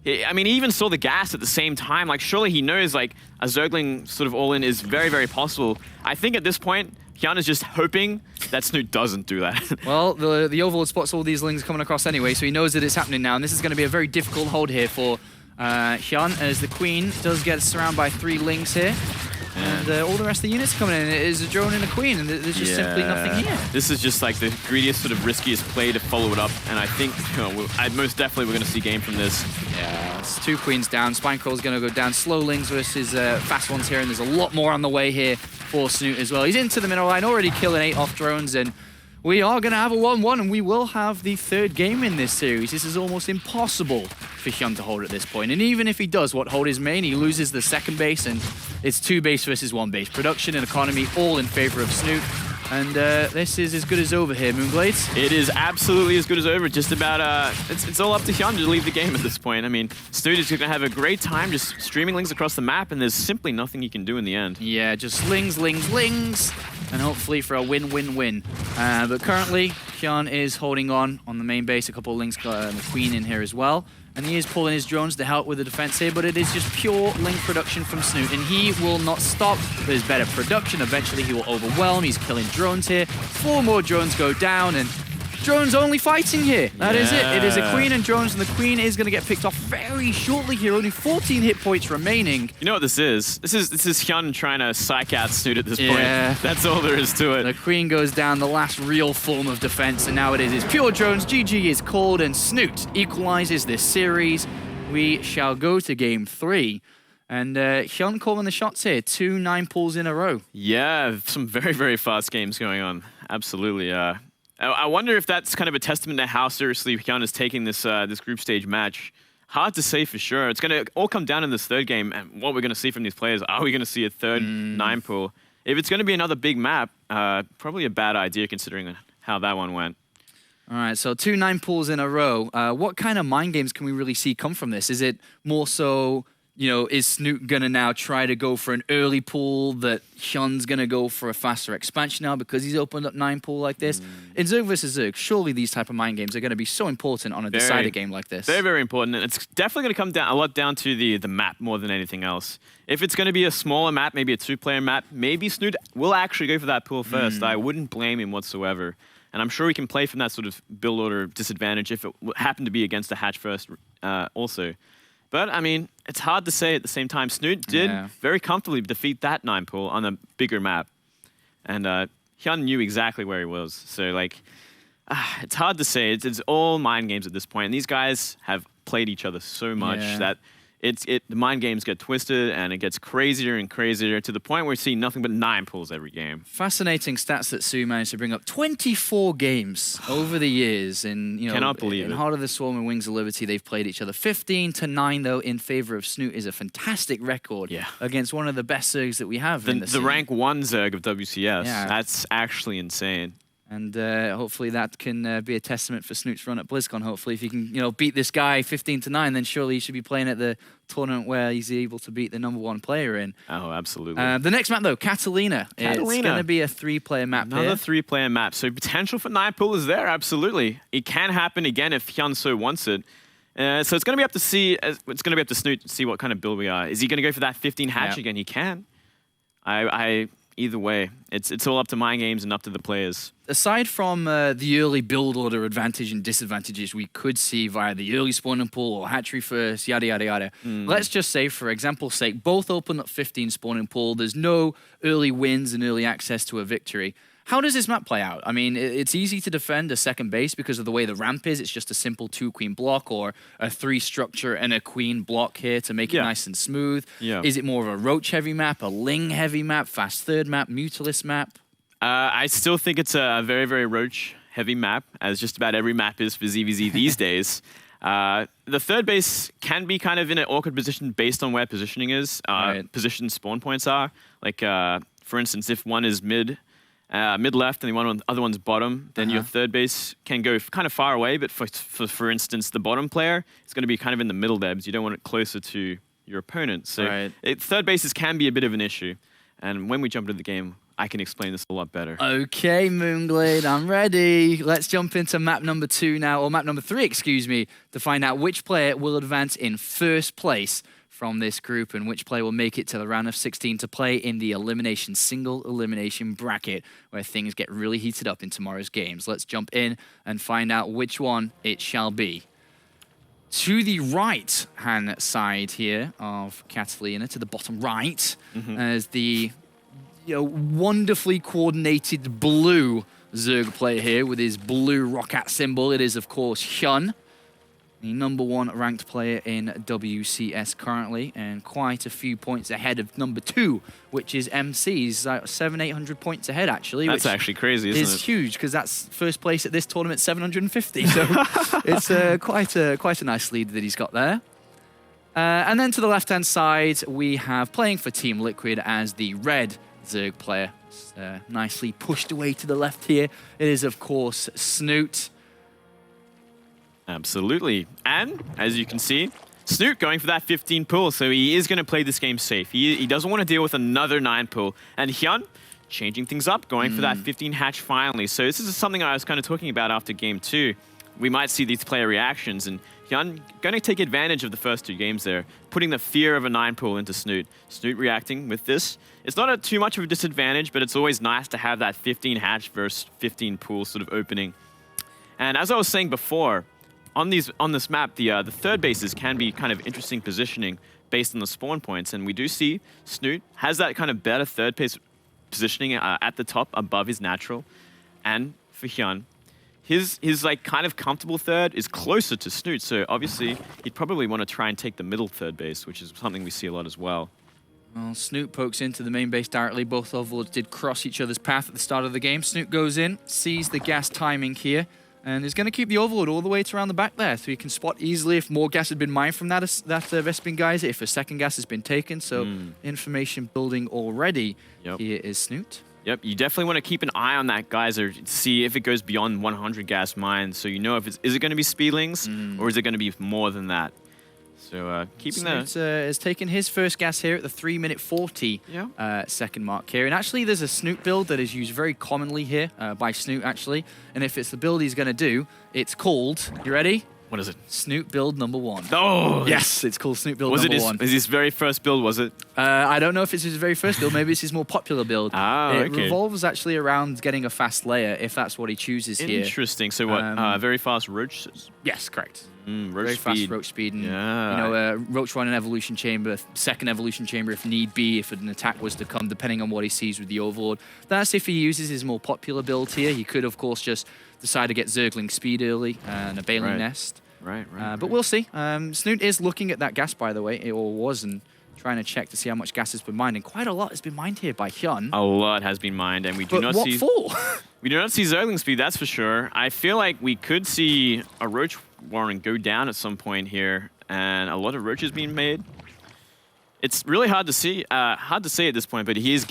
I mean, he even saw the gas at the same time. Like, surely he knows, like, a Zergling sort of all-in is very, very possible. I think at this point, HuyN is just hoping that Snute doesn't do that. Well, the Overlord spots all these Lings coming across anyway, so he knows that it's happening now, and this is going to be a very difficult hold here for HuyN, as the Queen does get surrounded by 3 Lings here. And all the rest of the units coming in. It is a drone and a queen, and there's just simply nothing here. This is just like the greediest, sort of riskiest play to follow it up, and I think most definitely we're going to see game from this. Yeah, it's 2 queens down. Spinecrawl's going to go down. Slow Lings versus fast ones here, and there's a lot more on the way here for Snute as well. He's into the middle line, already killing 8 off drones, and we are going to have a 1-1, and we will have the third game in this series. This is almost impossible for HuyN to hold at this point. And even if he does hold his main, he loses the second base, and it's 2 base versus 1 base. Production and economy all in favor of Snute. And this is as good as over here, Moonglades. It is absolutely as good as over. Just about, it's all up to HuyN to leave the game at this point. I mean, Snute is going to have a great time just streaming lings across the map, and there's simply nothing he can do in the end. Yeah, just lings, and hopefully for a win-win-win. But currently, HuyN is holding on the main base. A couple of lings, the Queen in here as well. And he is pulling his drones to help with the defense here, but it is just pure link production from Snute, and he will not stop. There's better production. Eventually, he will overwhelm. He's killing drones here. 4 more drones go down, and drones only fighting here. That is it. It is a Queen and drones, and the Queen is going to get picked off very shortly here. Only 14 hit points remaining. You know what this is? This is HuyN trying to psych out Snute at this point. That's all there is to it. The Queen goes down, the last real form of defense, and now it is pure drones. GG is called, and Snute equalizes this series. We shall go to game 3. And HuyN calling the shots here. 2 9 pulls in a row. Yeah, some very, very fast games going on. Absolutely. I wonder if that's kind of a testament to how seriously HuyN is taking this this group stage match. Hard to say for sure. It's going to all come down in this third game, and what we're going to see from these players. Are we going to see a third 9 pull? If it's going to be another big map, probably a bad idea considering how that one went. All right, so 2 9 pulls in a row. What kind of mind games can we really see come from this? Is it more so, you know, is Snute gonna now try to go for an early pull that HuyN's gonna go for a faster expansion now because he's opened up 9 pull like this? In Zerg versus Zerg, surely these type of mind games are gonna be so important on a decider game like this. Very, very important, and it's definitely gonna come down a lot down to the map more than anything else. If it's gonna be a smaller map, maybe a 2-player map, maybe Snute will actually go for that pull first. I wouldn't blame him whatsoever. And I'm sure he can play from that sort of build order disadvantage if it happened to be against a hatch first also. But, I mean, it's hard to say at the same time. Snute did very comfortably defeat that 9 pull on a bigger map. And HuyN knew exactly where he was. So, like, it's hard to say. It's all mind games at this point. And these guys have played each other so much that the mind games get twisted and it gets crazier and crazier to the point where we see nothing but 9 pulls every game. Fascinating stats that Sue managed to bring up. 24 games over the years in, you know, Cannot believe in it. Heart of the Swarm and Wings of Liberty, they've played each other. 15-9 though in favor of Snute is a fantastic record against one of the best Zergs that we have in the scene. rank 1 Zerg of WCS. That's actually insane. And hopefully that can be a testament for Snoot's run at BlizzCon. Hopefully, if he can, you know, beat this guy 15-9, then surely he should be playing at the tournament where he's able to beat the #1 player in. Oh, absolutely. The next map though, Catalina. It's going to be a 3-player map. Another 3-player map. So potential for 9 pull is there. Absolutely, it can happen again if HuyN so wants it. So it's going to be up to see. It's going to be up to Snute to see what kind of build we are. Is he going to go for that 15 hatch again? He can. Either way, it's all up to mind games and up to the players. Aside from the early build order advantage and disadvantages we could see via the early spawning pool or hatchery first, yada, yada, yada. Let's just say, for example's sake, both open up 15 spawning pool. There's no early wins and early access to a victory. How does this map play out? I mean, it's easy to defend a second base because of the way the ramp is. It's just a simple 2-queen block or a 3 structure and a queen block here to make it nice and smooth. Is it more of a roach-heavy map, a ling-heavy map, fast third map, mutalist map? I still think it's a very, very roach-heavy map, as just about every map is for ZVZ these days. The third base can be kind of in an awkward position based on where positioning is, position spawn points are. Like, for instance, if one is mid left and the other one's bottom, then your third base can go kind of far away. But for instance, the bottom player is going to be kind of in the middle there because you don't want it closer to your opponent. So third bases can be a bit of an issue. And when we jump into the game, I can explain this a lot better. Okay, Moonglade, I'm ready. Let's jump into map number 2 now, or map number 3, excuse me, to find out which player will advance in first place from this group and which player will make it to the round of 16 to play in the single elimination bracket where things get really heated up in tomorrow's games. Let's jump in and find out which one it shall be. To the right-hand side here of Catalina, to the bottom right, as the wonderfully coordinated blue Zerg player here with his blue rocket symbol. It is, of course, HuyN. the #1 ranked player in WCS currently, and quite a few points ahead of #2, which is MC. He's 700-800 points ahead, actually. That's actually crazy, isn't it? It's huge, because that's first place at this tournament, 750. So it's quite a nice lead that he's got there. And then to the left-hand side, we have playing for Team Liquid as the red Zerg player. Nicely pushed away to the left here. It is, of course, Snute. Absolutely. And as you can see, Snute going for that 15 pull, so he is going to play this game safe. He doesn't want to deal with another 9 pull. And HuyN changing things up, going for that 15 hatch finally. So this is something I was kind of talking about after game 2. We might see these player reactions, and HuyN going to take advantage of the first 2 games there, putting the fear of a 9 pull into Snute. Snute reacting with this. It's not too much of a disadvantage, but it's always nice to have that 15 hatch versus 15 pull sort of opening. And as I was saying before, on this map, the third bases can be kind of interesting positioning based on the spawn points, and we do see Snute has that kind of better third base positioning at the top above his natural. And for HuyN, his like kind of comfortable third is closer to Snute, so obviously he'd probably want to try and take the middle third base, which is something we see a lot as well. Well, Snute pokes into the main base directly. Both overlords did cross each other's path at the start of the game. Snute goes in, sees the gas timing here, and is going to keep the overlord all the way to around the back there, so he can spot easily if more gas had been mined from that Vespin geyser, if a second gas has been taken. So information building already. Here is Snute. Yep, you definitely want to keep an eye on that geyser to see if it goes beyond 100 gas mines, so you know if is it going to be speedlings or is it going to be more than that. So keeping that. Snute has taken his first gas here at the 3-minute 40 second mark here. And actually, there's a Snute build that is used very commonly here by Snute, actually. And if it's the build he's going to do, it's called, you ready? What is it? Snute build #1. Oh! Yes, it's called Snute build #1. Is his very first build, was it? I don't know if it's his very first build. Maybe it's his more popular build. It okay. revolves actually around getting a fast layer, if that's what he chooses here. Interesting. So what, very fast roach? Yes, correct. Roach very speed. fast roach speed, and you know, roach run an evolution chamber, second evolution chamber if need be, if an attack was to come, depending on what he sees with the overlord. That's if he uses his more popular build here. He could, of course, just decide to get Zergling speed early and a Baling Nest. Right. But we'll see. Snute is looking at that gas, by the way, or was, and trying to check to see how much gas has been mined, and quite a lot has been mined here by HuyN. A lot has been mined, and we do not see. What for? We do not see Zergling speed, that's for sure. I feel like we could see a Roach Warren go down at some point here, and a lot of roaches being made. It's really hard to see, hard to say at this point, but he is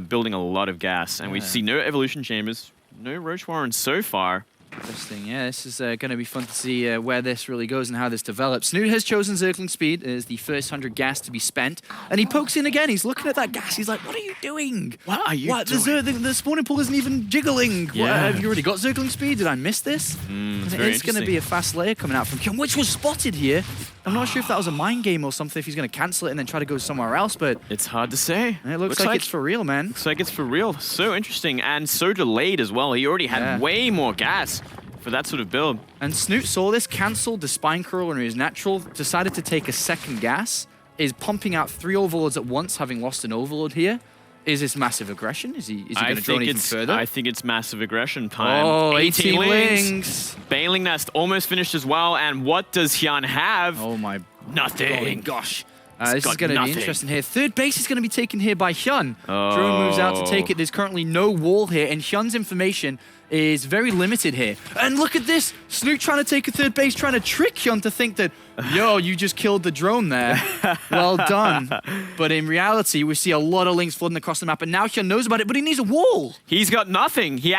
building a lot of gas, and we see no evolution chambers, no Roach Warren so far. Interesting, yeah. This is going to be fun to see where this really goes and how this develops. Snute has chosen Zergling speed as the first 100 gas to be spent, and he pokes in again. He's looking at that gas. He's like, "What are you doing? What are you doing? The spawning pool isn't even jiggling. Yeah. What, have you already got Zergling speed? Did I miss this?" It's going to be a fast layer coming out from HuyN, which was spotted here. I'm not sure if that was a mind game or something, if he's going to cancel it and then try to go somewhere else, but it's hard to say. It looks like it's for real, man. Looks like it's for real. So interesting, and so delayed as well. He already had way more gas for that sort of build. And Snute saw this, cancelled the Spine Crawler in his natural, decided to take a second gas, is pumping out 3 overlords at once, having lost an overlord here. Is this massive aggression? Is he going to drone even further? I think it's massive aggression time. Oh, 18 wings. Baling Nest almost finished as well, and what does HuyN have? Oh my... Nothing. Oh gosh. This is going to be interesting here. Third base is going to be taken here by HuyN. Drone moves out to take it. There's currently no wall here, and HuyN's information is very limited here. And look at this. Snute trying to take a third base, trying to trick HuyN to think that, yo, you just killed the drone there. Well done. But in reality, we see a lot of links flooding across the map, and now HuyN knows about it, but he needs a wall. He's got nothing. He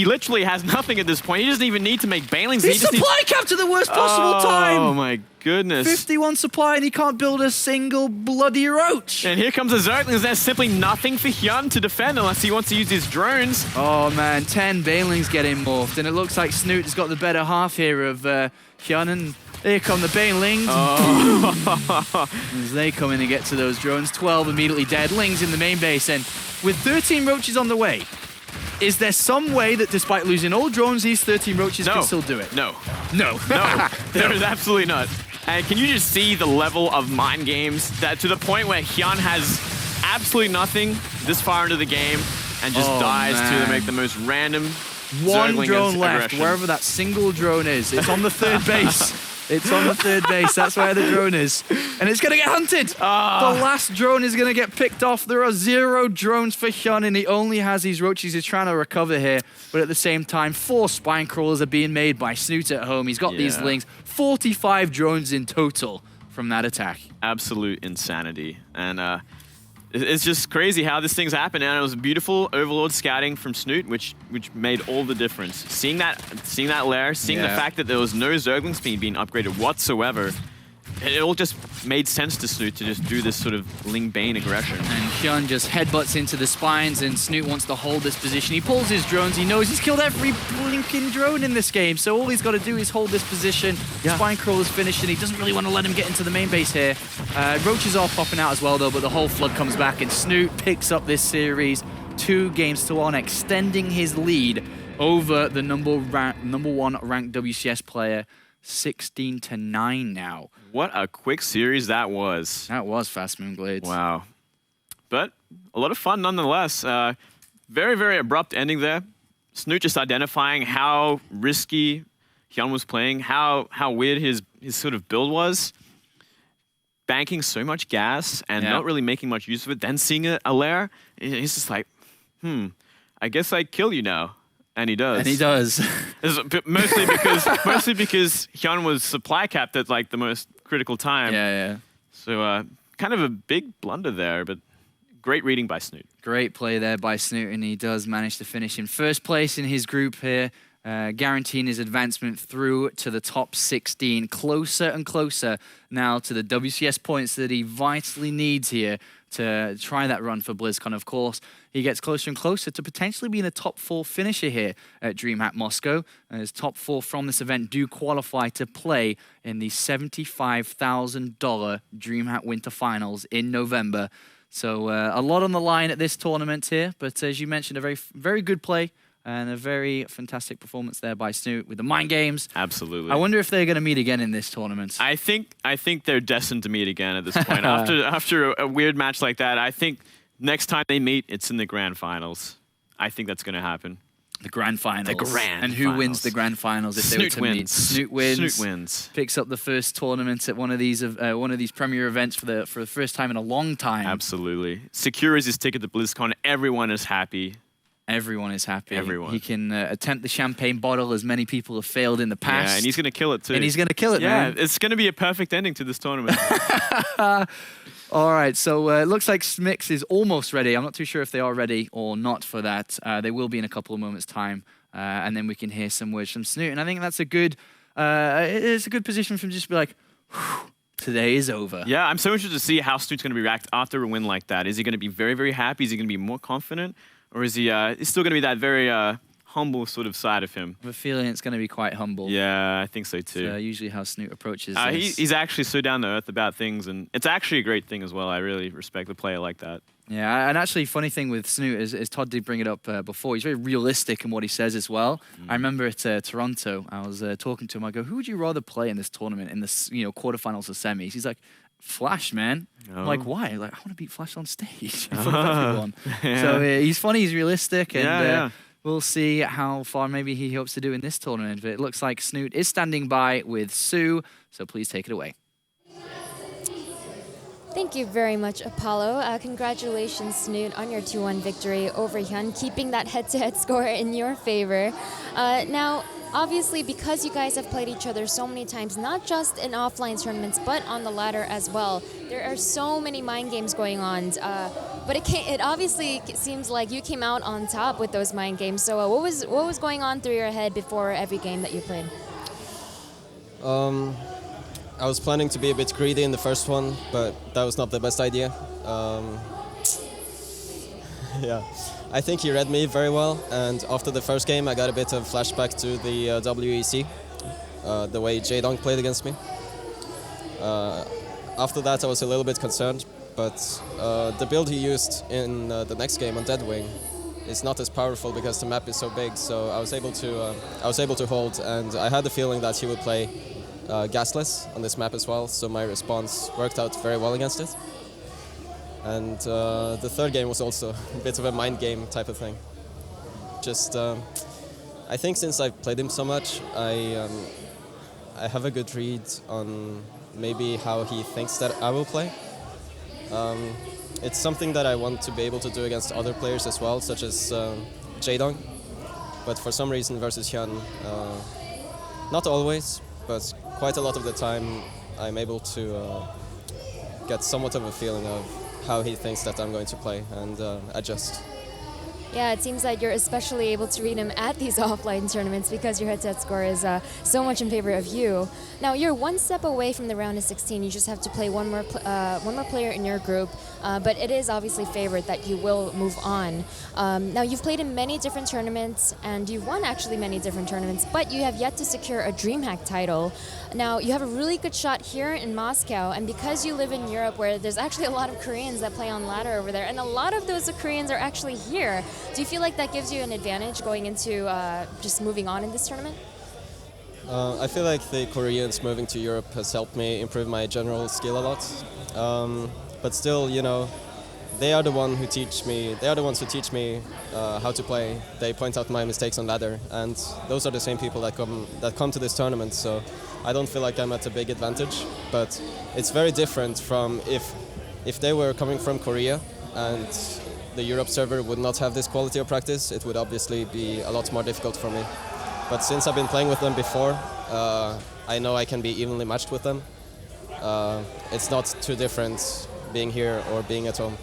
literally has nothing at this point. He doesn't even need to make Balings. He's supply capped at the worst possible time. Oh my goodness. 51 supply, and he can't build a single bloody roach. And here comes the Zerglings. There's simply nothing for HuyN to defend unless he wants to use his drones. Oh man, 10 Balings getting morphed, and it looks like Snute has got the better half here of HuyN, and here come the Banelings. As they come in and get to those drones, 12 immediately dead. Lings in the main base, and with 13 roaches on the way, is there some way that despite losing all drones, these 13 roaches can still do it? No. No. No. There is absolutely not. And can you just see the level of mind games that to the point where HuyN has absolutely nothing this far into the game and just dies to make the most random one Zergling drone left, aggression. wherever that single drone is. It's on the third base. It's on the third base. That's where the drone is. And it's going to get hunted. The last drone is going to get picked off. There are 0 drones for HuyN, and he only has these roaches. He's trying to recover here. But at the same time, 4 spine crawlers are being made by Snute at home. He's got these lings. 45 drones in total from that attack. Absolute insanity. And it's just crazy how this thing's happened. And it was beautiful Overlord scouting from Snute, which made all the difference. Seeing that lair, seeing the fact that there was no Zergling speed being upgraded whatsoever, it all just made sense to Snute to just do this sort of Ling Bane aggression. And HuyN just headbutts into the spines, and Snute wants to hold this position. He pulls his drones. He knows he's killed every blinking drone in this game, so all he's got to do is hold this position. Spine crawler's finished, and he doesn't really want to let him get into the main base here. Roaches are popping out as well, though, but the whole flood comes back, and Snute picks up this series 2-1, extending his lead over the number 1 ranked WCS player. 16-9 now. What a quick series that was. That was fast, Moonblades. Wow. But a lot of fun nonetheless. Very, very abrupt ending there. Snute just identifying how risky HuyN was playing, how weird his sort of build was. Banking so much gas and not really making much use of it. Then seeing a lair, he's just like, I guess I kill you now. And he does. And he does. mostly because HuyN was supply capped at like the most critical time. Yeah. So kind of a big blunder there, but great reading by Snute. Great play there by Snute, and he does manage to finish in first place in his group here, guaranteeing his advancement through to the top 16. Closer and closer now to the WCS points that he vitally needs here to try that run for BlizzCon, of course. He gets closer and closer to potentially being a top 4 finisher here at DreamHack Moscow. And his top 4 from this event do qualify to play in the $75,000 DreamHack Winter Finals in November. So a lot on the line at this tournament here. But as you mentioned, a very, very good play and a very fantastic performance there by Snute with the mind games. Absolutely. I wonder if they're going to meet again in this tournament. I think they're destined to meet again at this point. after a weird match like that, I think next time they meet, it's in the grand finals. I think that's going to happen. The grand finals. The grand And who wins the grand finals if they were to meet? Snute wins. Snute wins. Picks up the first tournament at one of these premier events for the first time in a long time. Absolutely. Secures his ticket to BlizzCon. Everyone is happy. Everyone is happy. Everyone. He can attempt the champagne bottle as many people have failed in the past. Yeah, and he's going to kill it too. And he's going to kill it, man. Yeah, it's going to be a perfect ending to this tournament. All right, so it looks like Smix is almost ready. I'm not too sure if they are ready or not for that. They will be in a couple of moments' time, and then we can hear some words from Snute. And I think that's a good position for him to just be like, today is over. Yeah, I'm so interested to see how Snute's going to react after a win like that. Is he going to be very, very happy? Is he going to be more confident? Or is he still going to be that very humble sort of side of him? I have a feeling it's going to be quite humble. Yeah, I think so too. It's usually how Snute approaches he's actually so down to earth about things, and it's actually a great thing as well. I really respect a player like that. Yeah, and actually, funny thing with Snute is Todd did bring it up before. He's very realistic in what he says as well. I remember at Toronto, I was talking to him. I go, "Who would you rather play in this tournament, in the quarterfinals or semis?" He's like, "Flash, man." I'm like, why? Like, I want to beat Flash on stage in front of everyone. Yeah. So he's funny, he's realistic, and we'll see how far maybe he hopes to do in this tournament. But it looks like Snute is standing by with Sue, so please take it away. Thank you very much, Apollo. Congratulations, Snute, on your 2-1 victory over HuyN, keeping that head-to-head score in your favor. Now, obviously, because you guys have played each other so many times, not just in offline tournaments, but on the ladder as well, there are so many mind games going on. But it obviously seems like you came out on top with those mind games. So what was going on through your head before every game that you played? I was planning to be a bit greedy in the first one, but that was not the best idea. Yeah, I think he read me very well, and after the first game I got a bit of flashback to the WEC, the way J-Dong played against me. After that I was a little bit concerned, but the build he used in the next game on Deadwing is not as powerful because the map is so big, so I was able to hold, and I had the feeling that he would play gasless on this map as well, so my response worked out very well against it. And the third game was also a bit of a mind game type of thing. Just, I think since I've played him so much, I have a good read on maybe how he thinks that I will play. It's something that I want to be able to do against other players as well, such as Jaedong. But for some reason versus HuyN, not always, but quite a lot of the time I'm able to get somewhat of a feeling of how he thinks that I'm going to play and adjust. Yeah, it seems like you're especially able to read him at these offline tournaments because your head-to-head score is so much in favor of you. Now, you're one step away from the round of 16. You just have to play one more player in your group, but it is obviously favored that you will move on. Now, you've played in many different tournaments, and you've won actually many different tournaments, but you have yet to secure a DreamHack title. Now, you have a really good shot here in Moscow, and because you live in Europe where there's actually a lot of Koreans that play on ladder over there, and a lot of those Koreans are actually here. Do you feel like that gives you an advantage going into just moving on in this tournament? I feel like the Koreans moving to Europe has helped me improve my general skill a lot. But still, you know, they are the ones who teach me. They are the ones who teach me how to play. They point out my mistakes on ladder, and those are the same people that come to this tournament. So I don't feel like I'm at a big advantage. But it's very different from if they were coming from Korea and the Europe server would not have this quality of practice. It would obviously be a lot more difficult for me. But since I've been playing with them before, I know I can be evenly matched with them. It's not too different being here or being at home.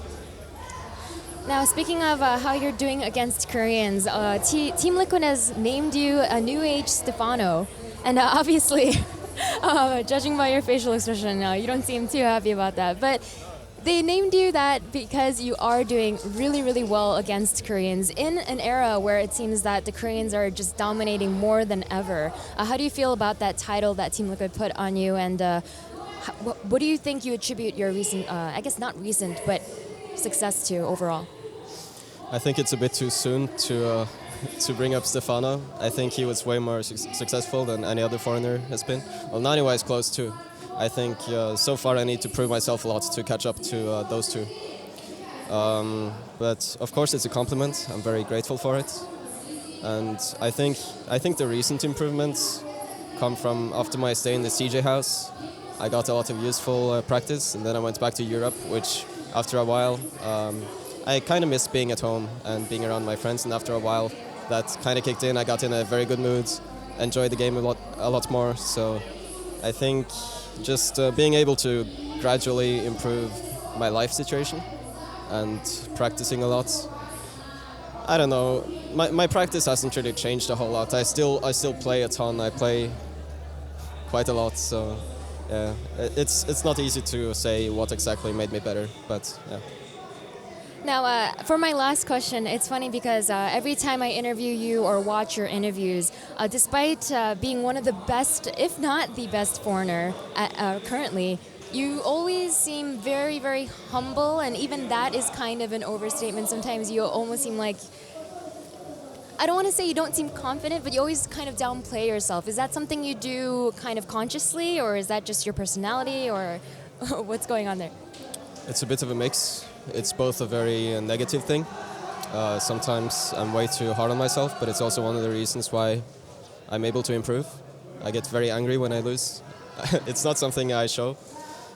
Now, speaking of how you're doing against Koreans, Team Liquid has named you a New Age Stefano. And obviously, judging by your facial expression, you don't seem too happy about that. But they named you that because you are doing really, really well against Koreans in an era where it seems that the Koreans are just dominating more than ever. How do you feel about that title that Team Liquid put on you, and what do you think you attribute your recent, I guess not recent, but success to overall? I think it's a bit too soon to bring up Stefano. I think he was way more successful than any other foreigner has been. Well, Naniwa is close too. I think so far I need to prove myself a lot to catch up to those two. But of course it's a compliment. I'm very grateful for it. And I think the recent improvements come from after my stay in the CJ house. I got a lot of useful practice, and then I went back to Europe, which after a while I kind of missed being at home and being around my friends, and after a while that kind of kicked in. I got in a very good mood, enjoyed the game a lot more. So I think just being able to gradually improve my life situation and practicing a lot. I don't know, my practice hasn't really changed a whole lot. I still play a ton. I play quite a lot, so yeah, it's not easy to say what exactly made me better, but yeah. Now, for my last question, it's funny because every time I interview you or watch your interviews, despite being one of the best, if not the best foreigner currently, you always seem very, very humble, and even that is kind of an overstatement. Sometimes you almost seem like, I don't want to say you don't seem confident, but you always kind of downplay yourself. Is that something you do kind of consciously, or is that just your personality, or what's going on there? It's a bit of a mix. It's both a very negative thing. Sometimes I'm way too hard on myself, but it's also one of the reasons why I'm able to improve. I get very angry when I lose. It's not something I show.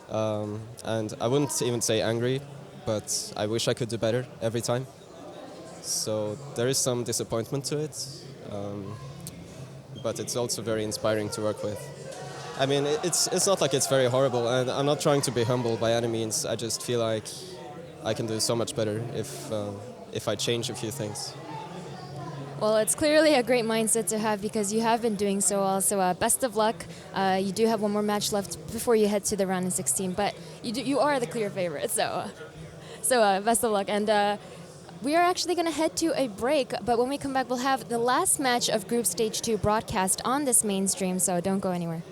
And I wouldn't even say angry, but I wish I could do better every time. So there is some disappointment to it, but it's also very inspiring to work with. I mean, it's not like it's very horrible, and I'm not trying to be humble by any means. I just feel like I can do so much better if I change a few things. Well, it's clearly a great mindset to have because you have been doing so well. So best of luck. You do have one more match left before you head to the round of 16, but you are the clear favorite. So best of luck. And we are actually going to head to a break, but when we come back, we'll have the last match of Group Stage 2 broadcast on this main stream, so don't go anywhere.